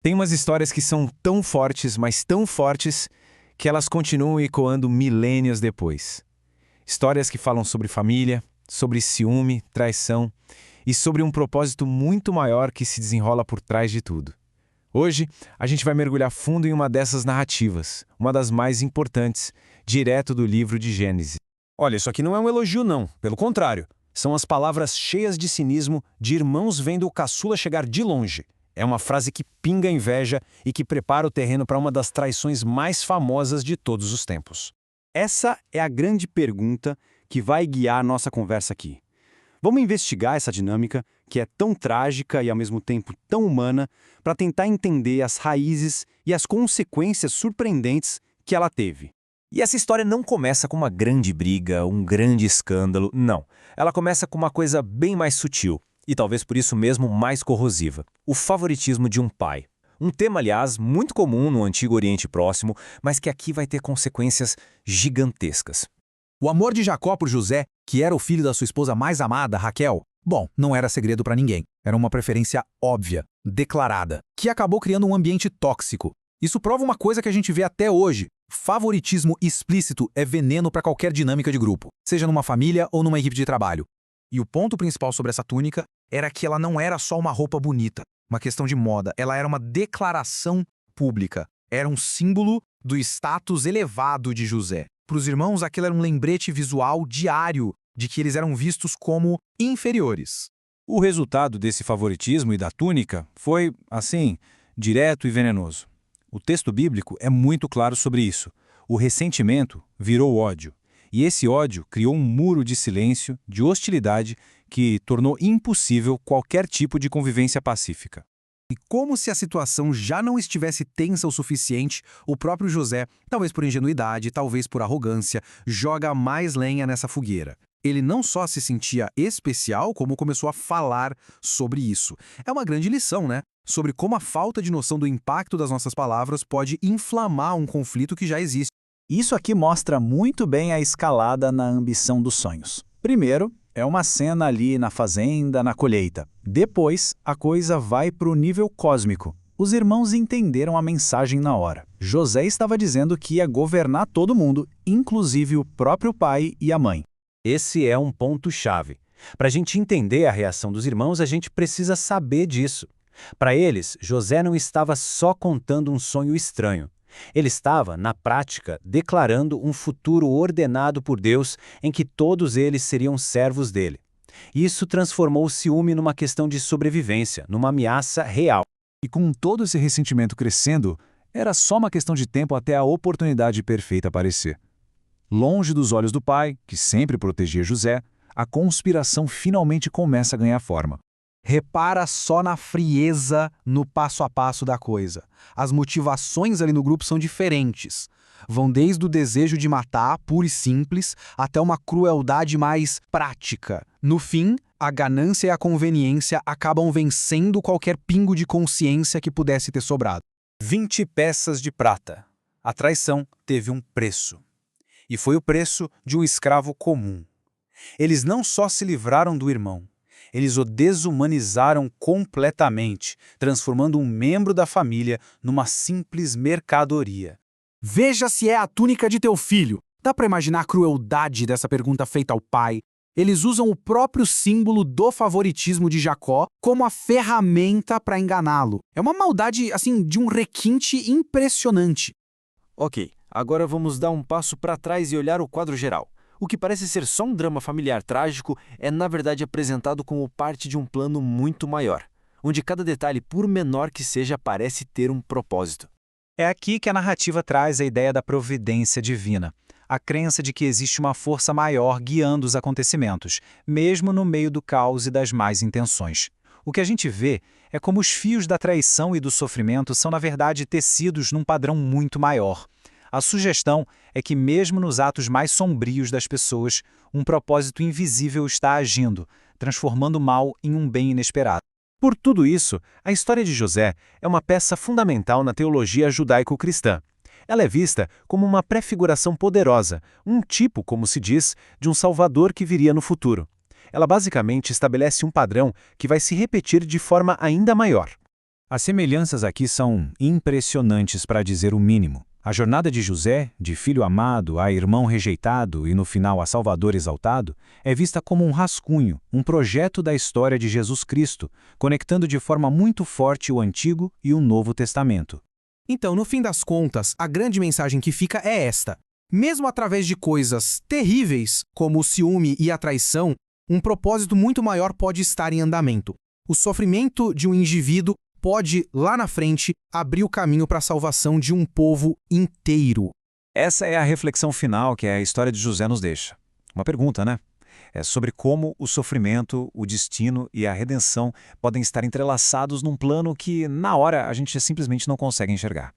Tem umas histórias que são tão fortes, mas tão fortes, que elas continuam ecoando milênios depois. Histórias que falam sobre família, sobre ciúme, traição e sobre um propósito muito maior que se desenrola por trás de tudo. Hoje, a gente vai mergulhar fundo em uma dessas narrativas, uma das mais importantes, direto do livro de Gênesis. Olha, isso aqui não é um elogio não, pelo contrário. São as palavras cheias de cinismo de irmãos vendo o caçula chegar de longe. É uma frase que pinga inveja e que prepara o terreno para uma das traições mais famosas de todos os tempos. Essa é a grande pergunta que vai guiar nossa conversa aqui. Vamos investigar essa dinâmica, que é tão trágica e ao mesmo tempo tão humana, para tentar entender as raízes e as consequências surpreendentes que ela teve. E essa história não começa com uma grande briga, um grande escândalo, não. Ela começa com uma coisa bem mais sutil, e talvez por isso mesmo mais corrosiva: o favoritismo de um pai. Um tema, aliás, muito comum no Antigo Oriente Próximo, mas que aqui vai ter consequências gigantescas. O amor de Jacó por José, que era o filho da sua esposa mais amada, Raquel, bom, não era segredo para ninguém. Era uma preferência óbvia, declarada, que acabou criando um ambiente tóxico. Isso prova uma coisa que a gente vê até hoje: favoritismo explícito é veneno para qualquer dinâmica de grupo, seja numa família ou numa equipe de trabalho. E o ponto principal sobre essa túnica era que ela não era só uma roupa bonita, uma questão de moda, ela era uma declaração pública. Era um símbolo do status elevado de José. Para os irmãos, aquilo era um lembrete visual diário de que eles eram vistos como inferiores. O resultado desse favoritismo e da túnica foi, assim, direto e venenoso. O texto bíblico é muito claro sobre isso. O ressentimento virou ódio. E esse ódio criou um muro de silêncio, de hostilidade, que tornou impossível qualquer tipo de convivência pacífica. E como se a situação já não estivesse tensa o suficiente, o próprio José, talvez por ingenuidade, talvez por arrogância, joga mais lenha nessa fogueira. Ele não só se sentia especial, como começou a falar sobre isso. É uma grande lição, né? Sobre como a falta de noção do impacto das nossas palavras pode inflamar um conflito que já existe. Isso aqui mostra muito bem a escalada na ambição dos sonhos. Primeiro, é uma cena ali na fazenda, na colheita. Depois, a coisa vai para o nível cósmico. Os irmãos entenderam a mensagem na hora. José estava dizendo que ia governar todo mundo, inclusive o próprio pai e a mãe. Esse é um ponto-chave. Para a gente entender a reação dos irmãos, a gente precisa saber disso. Para eles, José não estava só contando um sonho estranho. Ele estava, na prática, declarando um futuro ordenado por Deus em que todos eles seriam servos dele. Isso transformou o ciúme numa questão de sobrevivência, numa ameaça real. E com todo esse ressentimento crescendo, era só uma questão de tempo até a oportunidade perfeita aparecer. Longe dos olhos do pai, que sempre protegia José, a conspiração finalmente começa a ganhar forma. Repara só na frieza no passo a passo da coisa. As motivações ali no grupo são diferentes. Vão desde o desejo de matar, puro e simples, até uma crueldade mais prática. No fim, a ganância e a conveniência acabam vencendo qualquer pingo de consciência que pudesse ter sobrado. 20 peças de prata. A traição teve um preço. E foi o preço de um escravo comum. Eles não só se livraram do irmão, eles o desumanizaram completamente, transformando um membro da família numa simples mercadoria. Veja se é a túnica de teu filho. Dá para imaginar a crueldade dessa pergunta feita ao pai? Eles usam o próprio símbolo do favoritismo de Jacó como a ferramenta para enganá-lo. É uma maldade, assim, de um requinte impressionante. Ok, agora vamos dar um passo para trás e olhar o quadro geral. O que parece ser só um drama familiar trágico é, na verdade, apresentado como parte de um plano muito maior, onde cada detalhe, por menor que seja, parece ter um propósito. É aqui que a narrativa traz a ideia da providência divina, a crença de que existe uma força maior guiando os acontecimentos, mesmo no meio do caos e das más intenções. O que a gente vê é como os fios da traição e do sofrimento são, na verdade, tecidos num padrão muito maior. A sugestão é que, mesmo nos atos mais sombrios das pessoas, um propósito invisível está agindo, transformando o mal em um bem inesperado. Por tudo isso, a história de José é uma peça fundamental na teologia judaico-cristã. Ela é vista como uma prefiguração poderosa, um tipo, como se diz, de um Salvador que viria no futuro. Ela basicamente estabelece um padrão que vai se repetir de forma ainda maior. As semelhanças aqui são impressionantes para dizer o mínimo. A jornada de José, de filho amado a irmão rejeitado e no final a Salvador exaltado, é vista como um rascunho, um projeto da história de Jesus Cristo, conectando de forma muito forte o Antigo e o Novo Testamento. Então, no fim das contas, a grande mensagem que fica é esta. Mesmo através de coisas terríveis, como o ciúme e a traição, um propósito muito maior pode estar em andamento. O sofrimento de um indivíduo pode, lá na frente, abrir o caminho para a salvação de um povo inteiro. Essa é a reflexão final que a história de José nos deixa. Uma pergunta, né? É sobre como o sofrimento, o destino e a redenção podem estar entrelaçados num plano que, na hora, a gente simplesmente não consegue enxergar.